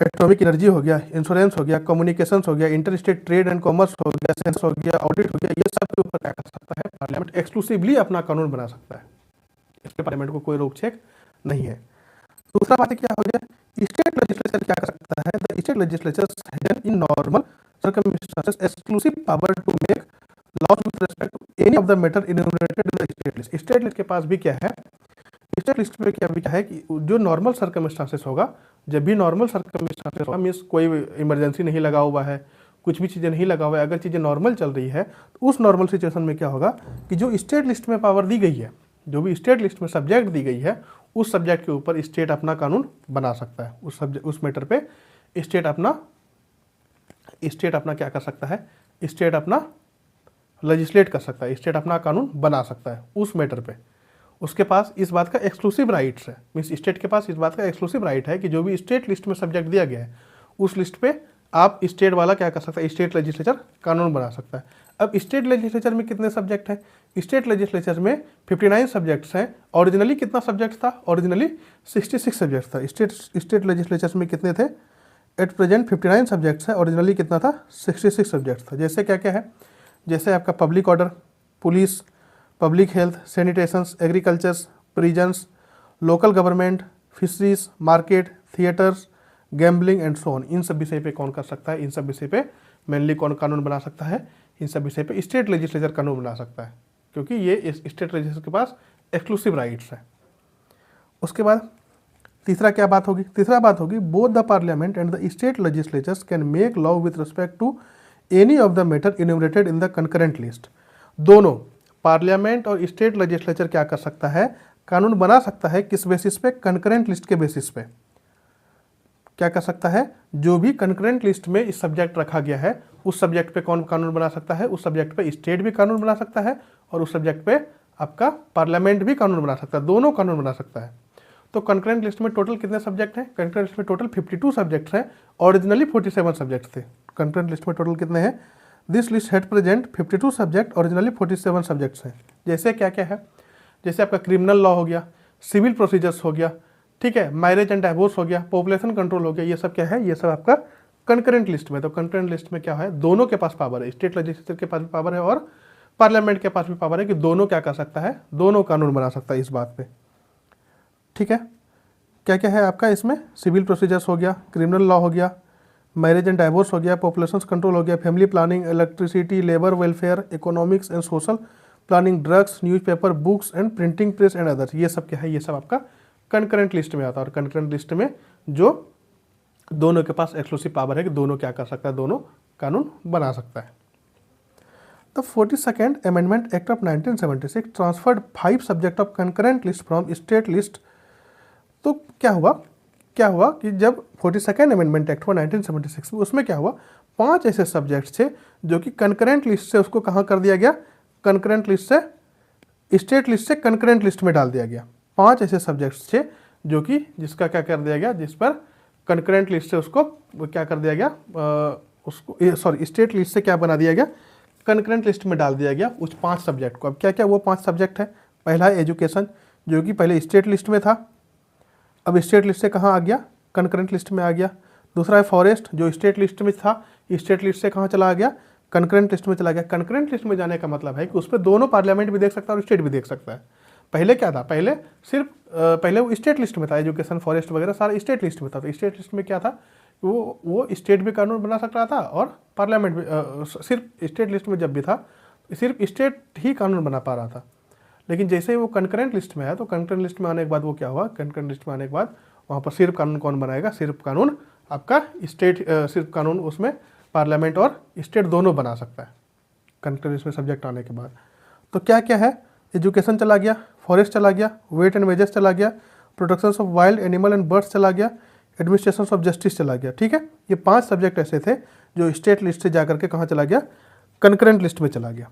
एटॉमिक एनर्जी हो गया, इंश्योरेंस हो गया, कम्युनिकेशंस हो गया, inter state trade and commerce हो गया, सेंस हो गया, ऑडिट हो गया। ये सब के ऊपर क्या कर सकता है, पार्लियामेंट एक्सक्लूसिवली अपना कानून बना सकता है, इसमें पार्लियामेंट को कोई रोक छेक नहीं है। दूसरा बात क्या हो गया, स्टेट लेजिस्लेचर क्या कर सकता है, the state legislature in normal circumstances exclusive power to make laws with respect to any of the matter enumerated in the state list. State list के पास भी क्या है, स्टेट लिस्ट में क्या है कि जो नॉर्मल सर्कमस्टेंसेस होगा, जब भी नॉर्मल सर्कमस्टेंसेस होगा, मीन्स कोई इमरजेंसी नहीं लगा हुआ है, कुछ भी चीज़ें नहीं लगा हुआ है, अगर चीज़ें नॉर्मल चल रही है तो उस नॉर्मल सिचुएशन में क्या होगा कि जो स्टेट लिस्ट में पावर दी गई है, जो भी स्टेट लिस्ट में सब्जेक्ट दी गई है, उस सब्जेक्ट के ऊपर स्टेट अपना कानून बना सकता है। उस मैटर पे स्टेट अपना क्या कर सकता है, स्टेट अपना लेजिस्लेट कर सकता है, स्टेट अपना कानून बना सकता है उस मैटर पे। उसके पास इस बात का एक्सक्लूसिव राइट्स है, मीन्स स्टेट के पास इस बात का एक्सक्लूसिव राइट है कि जो भी स्टेट लिस्ट में सब्जेक्ट दिया गया है उस लिस्ट पे आप स्टेट वाला क्या कर सकता है, स्टेट लेजिस्लेचर कानून बना सकता है। अब स्टेट लेजिस्लेचर में कितने सब्जेक्ट हैं, स्टेट लेजिस्लेचर में 59 सब्जेक्ट्स हैं। ओरिजिनली कितना सब्जेक्ट था, ओरिजिनली 66 सब्जेक्ट था। स्टेट लेजिस्लेचर में कितने थे, एट प्रेजेंट 59 सब्जेक्ट्स है, ओरिजिनली कितना था 66 सब्जेक्ट्स था। जैसे क्या क्या है, जैसे आपका public order, police, public health, sanitations, agricultures, prisons, local government, fisheries, market, theatres, gambling and so on. इन सब विषय पे कौन कर सकता है, इन सब विषय पे मेनली कौन कानून बना सकता है, इन सब विषय पे स्टेट लेजिस्लेचर कानून बना सकता है, क्योंकि ये स्टेट लेजिस्लेचर के पास एक्सक्लूसिव राइट्स है। उसके बाद तीसरा क्या बात होगी, तीसरा बात होगी both the parliament and the state legislatures can make law with respect to any of the matter enumerated in the concurrent list. दोनों पार्लियामेंट और स्टेट लेजिस्लेचर क्या कर सकता है, कानून बना सकता है, किस बेसिस पे, कंकरेंट लिस्ट के बेसिस पे। क्या कर सकता है, जो भी कंकरेंट लिस्ट में इस सब्जेक्ट रखा गया है उस सब्जेक्ट पे कौन कानून बना सकता है, उस सब्जेक्ट पे स्टेट भी कानून बना सकता है और उस सब्जेक्ट पे आपका पार्लियामेंट भी कानून बना सकता है, दोनों कानून बना सकता है। तो कंकरेंट लिस्ट में टोटल कितने सब्जेक्ट हैं, कंकरेंट लिस्ट में टोटल 52 सब्जेक्ट्स हैं, ओरिजिनली 47 सब्जेक्ट्स थे। कंकरेंट लिस्ट में टोटल कितने हैं, this list had present 52 subject, originally 47 subjects हैं। जैसे क्या क्या है, जैसे आपका क्रिमिनल लॉ हो गया, सिविल प्रोसीजर्स हो गया, ठीक है, मैरिज एंड डाइवोर्स हो गया, पॉपुलेशन कंट्रोल हो गया, ये सब क्या है, ये सब आपका कंकरेंट लिस्ट में। तो कंकरेंट लिस्ट में क्या है, दोनों के पास पावर है, स्टेट लेजिस्लेचर के पास भी पावर है और पार्लियामेंट के पास भी पावर है कि दोनों क्या कर सकता है, दोनों कानून बना सकता है इस बात पे। ठीक है, क्या क्या है आपका इसमें, सिविल प्रोसीजर्स हो गया, क्रिमिनल लॉ हो गया, मैरिज एंड डाइवोर्स हो गया, पॉपुलेशन कंट्रोल हो गया, family planning, electricity, labour welfare, economics and social planning, drugs, newspaper, books and printing press and others. ये सब क्या है, ये सब आपका कंकरेंट लिस्ट में आता है। और कंकरेंट लिस्ट में जो दोनों के पास एक्सक्लूसिव पावर है कि दोनों क्या कर सकता है, दोनों कानून बना सकता है। The 42nd amendment act of 1976 transferred 5 subject of concurrent list from state list. तो क्या हुआ कि जब 42nd अमेंडमेंट एक्ट हुआ 1976 में, उसमें क्या हुआ, 5 ऐसे सब्जेक्ट्स थे जो कि कंकरेंट लिस्ट से उसको कहाँ कर दिया गया, कंकरेंट लिस्ट से स्टेट लिस्ट से कंकरेंट लिस्ट में डाल दिया गया। 5 ऐसे सब्जेक्ट्स थे जो कि जिसका क्या कर दिया गया, जिस पर कंकरेंट लिस्ट से उसको क्या कर दिया गया, उसको सॉरी स्टेट लिस्ट से क्या बना दिया गया, कंकरेंट लिस्ट में डाल दिया गया उस 5 सब्जेक्ट को। अब क्या क्या वो 5 सब्जेक्ट है, पहला है एजुकेशन जो कि पहले स्टेट लिस्ट में था, अब स्टेट लिस्ट से कहाँ आ गया, कंकरेंट लिस्ट में आ गया। दूसरा है फॉरेस्ट जो स्टेट लिस्ट में था, स्टेट लिस्ट से कहाँ चला गया, कंकरेंट लिस्ट में चला गया। कंकरेंट लिस्ट में जाने का मतलब है कि उस पर दोनों पार्लियामेंट भी देख सकता है और स्टेट भी देख सकता है। पहले क्या था, पहले वो स्टेट लिस्ट में था, एजुकेशन फॉरेस्ट वगैरह सारा स्टेट लिस्ट में था। तो स्टेट लिस्ट में क्या था, वो स्टेट भी कानून बना सकता था और पार्लियामेंट भी, सिर्फ स्टेट लिस्ट में जब भी था सिर्फ स्टेट ही कानून बना पा रहा था। लेकिन जैसे ही वो कंकरेंट लिस्ट में आया तो कंकरेंट लिस्ट में आने के बाद वो क्या हुआ, कंकरेंट लिस्ट में आने के बाद वहाँ पर सिर्फ कानून कौन बनाएगा, सिर्फ कानून आपका स्टेट, सिर्फ कानून उसमें पार्लियामेंट और स्टेट दोनों बना सकता है कंकरेंट लिस्ट में सब्जेक्ट आने के बाद। तो क्या क्या है, एजुकेशन चला गया, फॉरेस्ट चला गया, वेट एंड वेजेस चला गया, protection of wild animal and birds चला गया, एडमिनिस्ट्रेशन ऑफ जस्टिस चला गया। ठीक है, ये 5 सब्जेक्ट ऐसे थे जो स्टेट लिस्ट से जाकर के कहाँ चला गया, कंकरेंट लिस्ट में चला गया।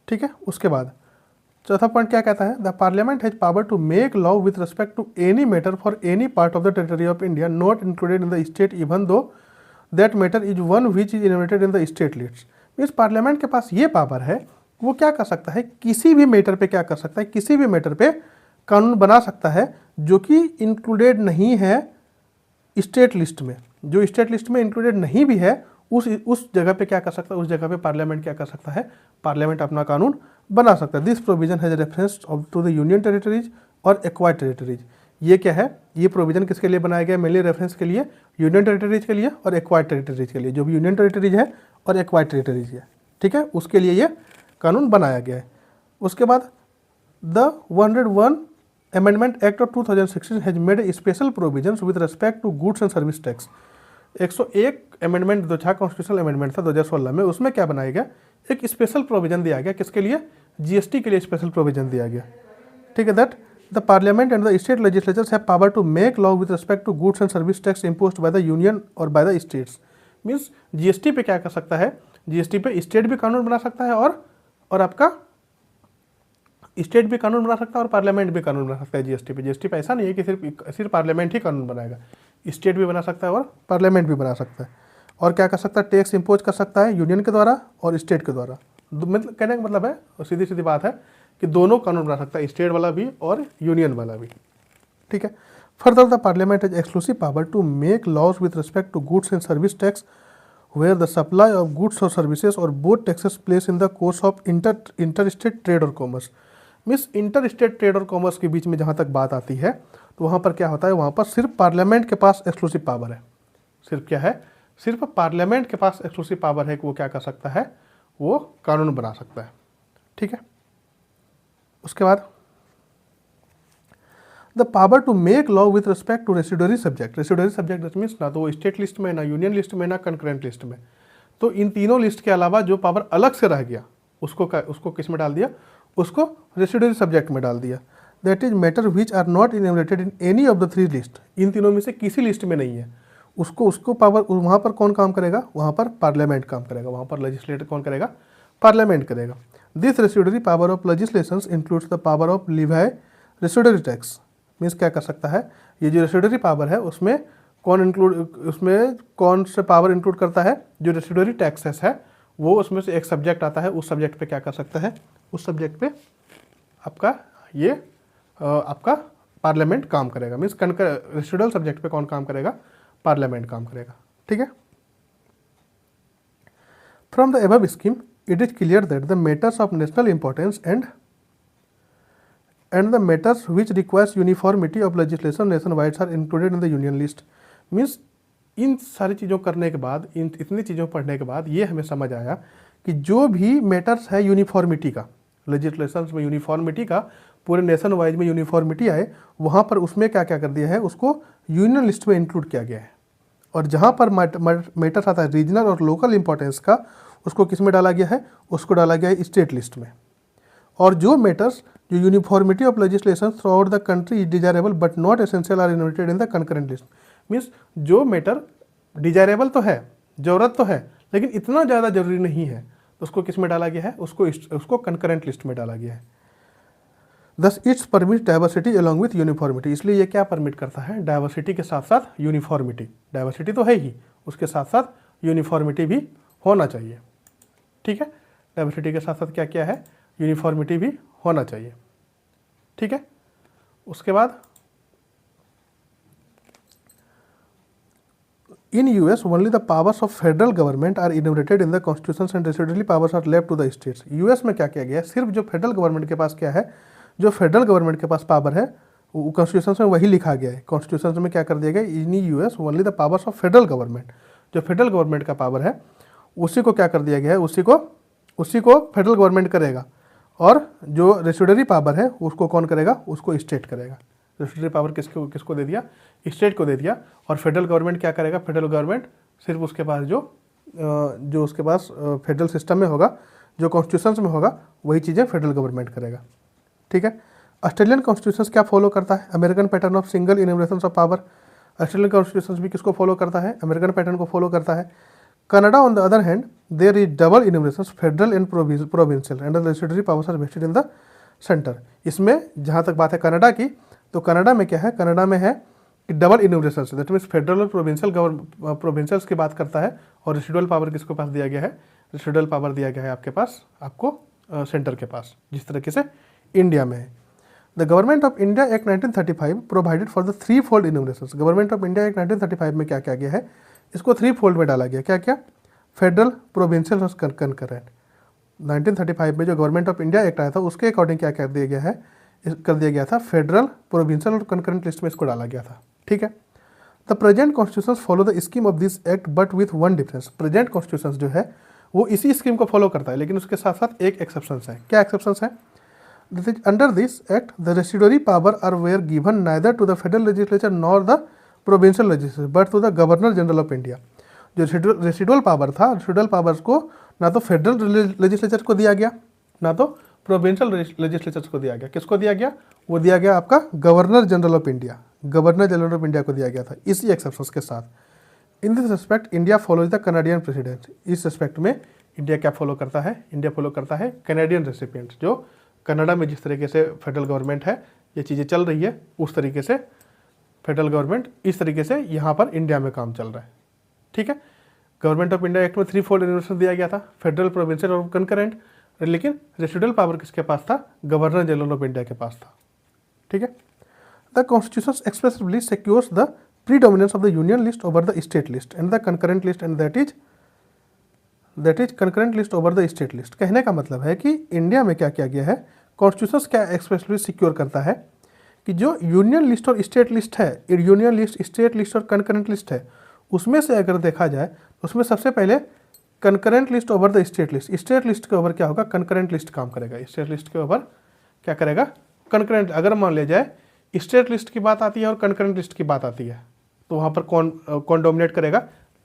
ठीक है, उसके बाद चौथा पॉइंट क्या कहता है, the parliament has power to make law with respect to any matter for any part of the territory of India not included in the state even though that matter is one which is enumerated in the state list. Means parliament के पास ये power है, वो क्या कर सकता है, किसी भी मैटर पे क्या कर सकता है, किसी भी मैटर पे कानून बना सकता है जो कि इंक्लूडेड नहीं है स्टेट लिस्ट में। जो स्टेट लिस्ट में इंक्लूडेड नहीं भी है उस जगह पे क्या कर सकता है, उस जगह पे पार्लियामेंट क्या कर सकता है, पार्लियामेंट अपना कानून बना सकता है। This provision has reference to the union territories और एक्वायर्ड टेरिटरीज। ये क्या है, ये प्रोविजन किसके लिए बनाया गया, मेनली रेफरेंस के लिए यूनियन टेरिटरीज के लिए और एक्वायर्ड टेरिटरीज के लिए। जो भी यूनियन टेरिटरीज है और एक्वायर्ड टेरिटरीज है, ठीक है, उसके लिए ये कानून बनाया गया है। उसके बाद the 101 amendment act of 2016 has made special provisions with respect to goods and service tax. 101 amendment जो था कॉन्स्टिट्यूशनल अमेंडमेंट था 2016 में, उसमें क्या बनाया गया, एक स्पेशल प्रोविजन दिया गया, किसके लिए, जीएसटी के लिए स्पेशल प्रोविजन दिया गया। ठीक है, that the parliament and the state legislatures have power to make law with respect to goods and service tax imposed by the union or by the states. Means GST पे क्या कर सकता है, GST पे स्टेट भी कानून बना सकता है और आपका स्टेट भी कानून बना सकता है और पार्लियामेंट भी कानून बना सकता है जीएसटी पे। जीएसटी पे ऐसा नहीं है कि सिर्फ पार्लियामेंट ही कानून बनाएगा, स्टेट भी बना सकता है और पार्लियामेंट भी बना सकता है। और क्या कर सकता है, टैक्स इम्पोज कर सकता है यूनियन के द्वारा और स्टेट के द्वारा। मतलब कहने का मतलब है, सीधी सीधी बात है कि दोनों कानून बना सकता है, स्टेट वाला भी और यूनियन वाला भी। ठीक है, further the parliament has exclusive power to make laws with respect to goods and service tax where the supply of goods or services or both taxes place in the course of interstate trade और commerce। Means inter state trade और commerce के बीच में जहाँ तक बात आती है तो वहाँ पर क्या होता है, वहाँ पर सिर्फ पार्लियामेंट के पास एक्सक्लूसिव पावर है। सिर्फ क्या है, सिर्फ पार्लियामेंट के पास एक्सक्लूसिव पावर है कि वो क्या कर सकता है, वो कानून बना सकता है। ठीक है, उसके बाद the power to make law with respect to residuary subject. Residuary subject means ना तो वो स्टेट लिस्ट में, ना यूनियन लिस्ट में, ना कंकरेंट लिस्ट में। तो इन तीनों लिस्ट के अलावा जो पावर अलग से रह गया उसको किस में डाल दिया, उसको रेसिडुअरी सब्जेक्ट में डाल दिया। That is matter which are not inherited in any of the three list. इन तीनों में से किसी लिस्ट में नहीं है, उसको पावर वहाँ पर कौन काम करेगा, वहाँ पर पार्लियामेंट काम करेगा, वहाँ पर लेजिस्लेटर कौन करेगा, पार्लियामेंट करेगा। This residuary power of legislations includes the power of Levi residuary tax. Means क्या कर सकता है, ये जो रेसिडुअरी पावर है उसमें कौन से पावर इंक्लूड करता है, जो रेसिडुअरी टैक्सेस है वो उसमें से एक सब्जेक्ट आता है, उस सब्जेक्ट पे क्या कर सकता है, उस सब्जेक्ट पे आपका पार्लियामेंट काम करेगा। मीन्स रेसिडुअल सब्जेक्ट पे कौन काम करेगा, पार्लियामेंट काम करेगा। ठीक है, from the above scheme it is clear that the matters of national importance and the matters which requires uniformity of legislation nationwide are included in the union list। Means in सारी चीज़ों करने के बाद, इन इतनी चीज़ों पढ़ने के बाद ये हमें समझ आया कि जो भी मैटर्स है यूनिफॉर्मिटी का, लेजिस्लेशन में यूनिफॉर्मिटी का, पूरे नेशन वाइज में यूनिफॉर्मिटी आए, वहाँ पर उसमें क्या क्या कर दिया है, उसको यूनियन लिस्ट में इंक्लूड किया गया है। और जहाँ पर मैटर्स आता है रीजनल और लोकल इंपॉर्टेंस का, उसको किस में डाला गया है, उसको डाला गया है स्टेट लिस्ट में। और जो मैटर्स जो uniformity of legislation throughout the country is desirable but not essential are enumerated in the concurrent list. Means जो मैटर डिजायरेबल तो है, ज़रूरत तो है, लेकिन इतना ज़्यादा जरूरी नहीं है, तो उसको किस में डाला गया है, उसको कंकरेंट लिस्ट में डाला गया है। दस it's permit diversity along with uniformity. इसलिए ये क्या परमिट करता है, डाइवर्सिटी के साथ साथ यूनिफॉर्मिटी। डाइवर्सिटी तो है ही, उसके साथ साथ यूनिफॉर्मिटी भी होना चाहिए। ठीक है, डाइवर्सिटी के साथ साथ क्या क्या है, यूनिफॉर्मिटी भी होना चाहिए। ठीक है, उसके बाद in US only the powers of federal government are enumerated in the constitution and residuary powers are left to the states. US में क्या किया गया है, सिर्फ जो फेडरल गवर्नमेंट के पास क्या है, जो फेडरल गवर्नमेंट के पास पावर है वो कॉन्स्टिट्यूशन में वही लिखा गया है। कॉन्स्टिट्यूशन में क्या कर दिया गया, इन US only the powers of federal government. जो फेडरल गवर्नमेंट का पावर है उसी को क्या कर दिया गया है, उसी को फेडरल गवर्नमेंट करेगा। और जो रेसिडुअरी पावर है उसको कौन करेगा, उसको स्टेट करेगा। रेसिडुअरी पावर किसको दे दिया, स्टेट को दे दिया। और फेडरल गवर्नमेंट क्या करेगा, फेडरल गवर्नमेंट सिर्फ उसके पास जो उसके पास फेडरल सिस्टम में होगा, जो कॉन्स्टिट्यूशन में होगा, वही चीज़ें फेडरल गवर्नमेंट करेगा। ठीक है, ऑस्ट्रेलियन कॉन्स्टिट्यूशन क्या फॉलो करता है, American pattern of single innovation of power. Australian constitution भी किसको फॉलो करता है, अमेरिकन पैटर्न को फॉलो करता है। Canada on the other hand there is double enumeration, federal and provincial, and the residuary powers are vested in the centre. इसमें जहाँ तक बात है कनाडा की, तो कनाडा में क्या है, कनाडा में है कि double innovation, that means federal और प्रोविंशियल्स की बात करता है। और रेसिडुअल पावर किसके पास दिया गया है, रेसिडुअल पावर दिया गया है आपके पास, आपको सेंटर के पास, जिस तरीके से इंडिया में है। The government of India act 1935 provided for the three fold innovation. Government of India act 1935 में क्या क्या गया है, इसको थ्री फोल्ड में डाला गया। क्या क्या, फेडरल, प्रोविंशियल और कंकरेंट। 1935 में जो गवर्नमेंट ऑफ इंडिया एक्ट आया था उसके अकॉर्डिंग क्या कर दिया गया था, फेडरल, प्रोविंशियल और कंकरेंट लिस्ट में इसको डाला गया था। ठीक है, the present constitution follow the scheme of this act but with one difference. Present constitution जो है वो इसी स्कीम को फॉलो करता है, लेकिन उसके साथ साथ एक एक्सेप्शन है। क्या एक्सेप्शन है, under this act the residuary power are were given neither to the federal legislature nor the provincial legislature but to the governor general of India. जो रेसिडुअल पावर था, रेसिडुअल पावर्स को ना तो federal legislature को दिया गया, ना तो प्रोविंशियल लेजिस्लेचर को दिया गया। किसको दिया गया, वो दिया गया आपका governor general of India, governor general of India को दिया गया था, इसी एक्सेप्शंस के साथ। In this respect India follows the Canadian president. इस रिस्पेक्ट में इंडिया क्या फॉलो करता है, इंडिया फॉलो करता है कैनेडियन रेसिपिएंट। जो कनाडा में जिस तरीके से फेडरल गवर्नमेंट है, ये चीज़ें चल रही है, उस तरीके से फेडरल गवर्नमेंट इस तरीके से यहाँ पर इंडिया में काम चल रहा है। ठीक है, गवर्नमेंट ऑफ इंडिया एक्ट में थ्री फोल्ड इनोवेशन दिया गया था, फेडरल, प्रोविंशियल और कंकरेंट, लेकिन रेसिडुअल पावर किसके पास था, गवर्नर जनरल ऑफ इंडिया के पास था। ठीक है, The Constitution expressly secures the predominance of the union list over the state list and the concurrent list, and that is concurrent list over the state list। कहने का मतलब है कि India में क्या किया गया है, कॉन्स्टिट्यूशन क्या एक्सप्रेसली सिक्योर करता है कि जो यूनियन लिस्ट और स्टेट लिस्ट है, यूनियन लिस्ट, स्टेट लिस्ट और कंकरेंट लिस्ट है, उसमें से अगर देखा जाए तो उसमें सबसे पहले concurrent list over the state list, state list के ऊपर क्या होगा, कंकरेंट लिस्ट काम करेगा। स्टेट लिस्ट के ऊपर क्या करेगा, कंकरेंट। अगर मान लिया जाए स्टेट लिस्ट की बात आती है और कंकरेंट लिस्ट की बात आती है, तो वहाँ पर कौन डोमिनेट करेगा,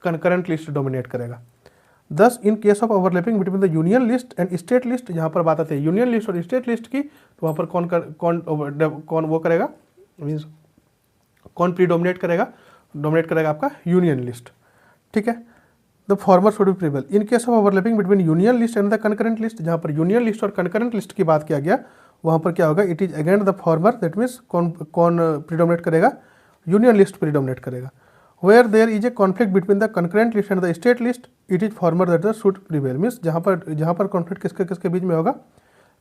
कंकरेंट लिस्ट डोमिनेट करेगा। दस इन case of overlapping between the union list and state list, जहाँ पर बात आती है यूनियन लिस्ट और स्टेट लिस्ट की, तो वहाँ पर कौन वो करेगा, मीन्स कौन प्रीडोमिनेट करेगा, डोमिनेट करेगा आपका यूनियन लिस्ट। ठीक है, the former should be prevail in case of overlapping between union list and the concurrent list, जहाँ पर यूनियन लिस्ट और कंकरेंट लिस्ट की बात किया गया, वहाँ पर क्या होगा, it is against the former, that means कौन प्रीडोमिनेट करेगा, यूनियन लिस्ट प्रीडोमिनेट करेगा। Where there is a conflict between the concurrent list and the state list, it is former that the should prevail, means जहाँ पर conflict किसके बीच में होगा,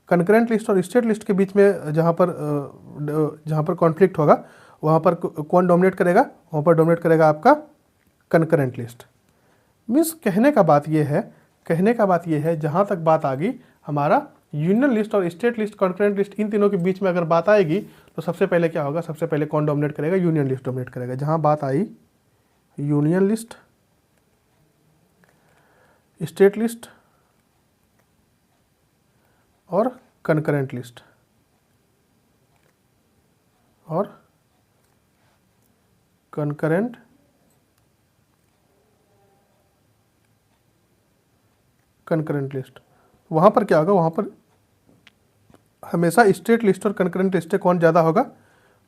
concurrent list और state list के बीच में जहाँ पर कॉन्फ्लिक्ट होगा, वहाँ पर कौन डोमिनेट करेगा, वहाँ पर डोमिनेट करेगा आपका कंकरेंट लिस्ट। मीन्स कहने का बात ये है जहाँ तक बात आ गई हमारा यूनियन लिस्ट और स्टेट लिस्ट, कंकरेंट लिस्ट, इन तीनों के बीच में अगर बात आएगी तो सबसे पहले क्या होगा, सबसे पहले कौन डोमिनेट करेगा, यूनियन लिस्ट डोमिनेट करेगा। जहाँ बात I union list, state list और कंकरेंट लिस्ट और कंकरेंट लिस्ट, वहाँ पर क्या होगा, वहाँ पर हमेशा स्टेट लिस्ट और कंकरेंट लिस्ट से कौन ज़्यादा होगा,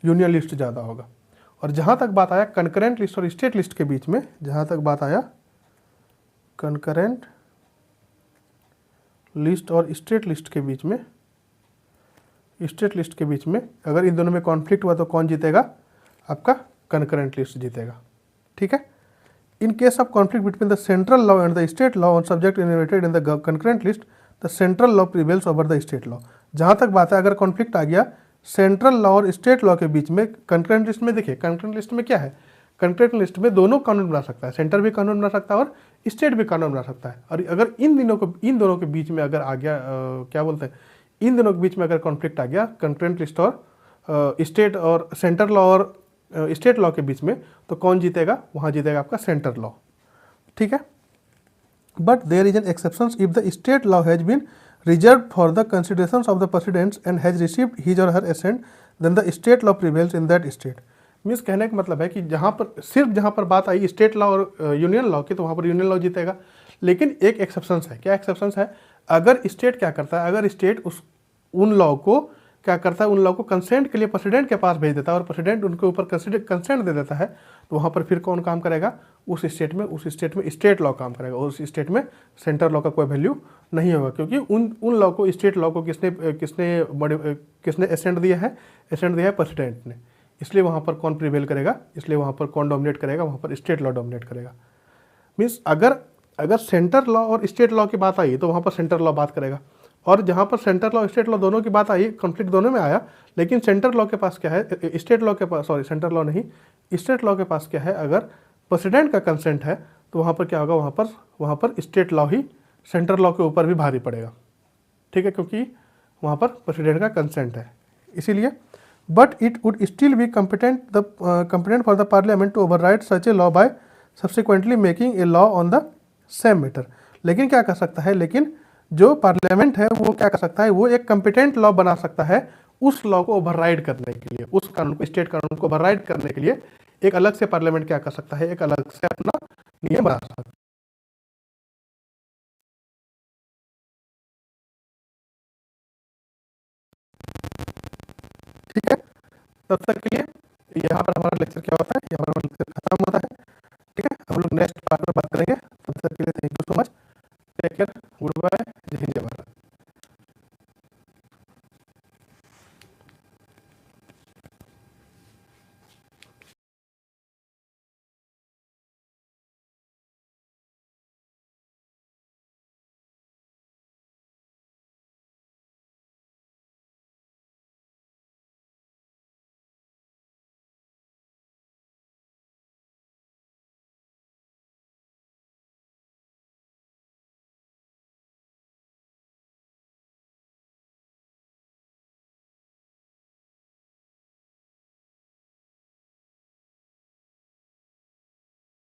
यूनियन लिस्ट ज़्यादा होगा। और जहाँ तक बात आया कंकरेंट लिस्ट और स्टेट लिस्ट के बीच में, जहाँ तक बात आया कंकरेंट लिस्ट और स्टेट लिस्ट के बीच में, अगर इन दोनों में कॉन्फ्लिक्ट हुआ तो कौन जीतेगा, आपका कंकरेंट लिस्ट जीतेगा। ठीक है, in case of conflict between the central law and the state law on subject inherited in the concurrent list, the central law prevails over the state law. जहाँ तक बात है अगर कॉन्फ्लिक्ट आ गया सेंट्रल लॉ और स्टेट लॉ के बीच में, कंकरेंट लिस्ट में देखिए, कंकरेंट लिस्ट में क्या है, कंकरेंट लिस्ट में दोनों कानून बना सकता है, सेंटर भी कानून बना सकता है और स्टेट भी कानून बना सकता है। और अगर इन दोनों के बीच में अगर आ गया क्या बोलते हैं, इन दोनों के बीच में अगर कॉन्फ्लिक्ट आ गया कंकरेंट लिस्ट और स्टेट और सेंटर लॉ और स्टेट लॉ के बीच में, तो कौन जीतेगा, वहाँ जीतेगा आपका सेंटर लॉ। ठीक है, but there is an exception if the state law has been reserve for the considerations of the presidents and has received his or her assent, then the state law prevails in that state. Means कहने का मतलब है कि जहाँ पर बात आई state law और यूनियन लॉ की, तो वहाँ पर यूनियन लॉ जीतेगा। लेकिन एक एक्सेप्शन है, क्या एक्सेप्शन है, अगर स्टेट क्या करता है, अगर स्टेट उन लॉ को क्या करता है, उन लॉ को कंसेंट के लिए प्रेसिडेंट के पास भेज देता है और प्रेसिडेंट उनके ऊपर कंसेंट दे देता है, तो वहाँ पर फिर कौन काम करेगा, उस स्टेट में स्टेट लॉ काम करेगा। उस स्टेट में सेंटर लॉ का कोई वैल्यू नहीं होगा, क्योंकि उन लॉ को, स्टेट लॉ को किसने एसेंट दिया है, प्रेसिडेंट ने। इसलिए वहाँ पर कौन प्रिवेल करेगा, इसलिए वहाँ पर कौन डोमिनेट करेगा, वहाँ पर स्टेट लॉ डोमिनेट करेगा। मीन्स अगर सेंटर लॉ और स्टेट लॉ की बात आई तो वहाँ पर सेंटर लॉ बात करेगा, और जहाँ पर सेंटर लॉ स्टेट लॉ दोनों की बात आई, कॉन्फ्लिक्ट दोनों में आया, लेकिन सेंटर लॉ के पास क्या है, स्टेट लॉ के पास, सॉरी सेंटर लॉ नहीं, स्टेट लॉ के पास क्या है, अगर प्रेसिडेंट का कंसेंट है तो वहाँ पर क्या होगा, वहाँ पर स्टेट लॉ ही सेंटर लॉ के ऊपर भी भारी पड़ेगा। ठीक है, क्योंकि वहाँ पर प्रेसिडेंट का कंसेंट है, इसीलिए। But it would still be competent for the parliament to override such a law by subsequently making a law on the same matter. लेकिन क्या कर सकता है, लेकिन जो पार्लियामेंट है वो क्या कर सकता है, वो एक कंपिटेंट लॉ बना सकता है उस लॉ को ओवरराइड करने के लिए, उस कानून को, स्टेट कानून को ओवरराइड करने के लिए एक अलग से पार्लियामेंट क्या कर सकता है, एक अलग से अपना नियम बना सकता है। ठीक है, तब तक के लिए यहाँ पर हमारा लेक्चर क्या होता है, यहाँ पर हमारा लेक्चर खत्म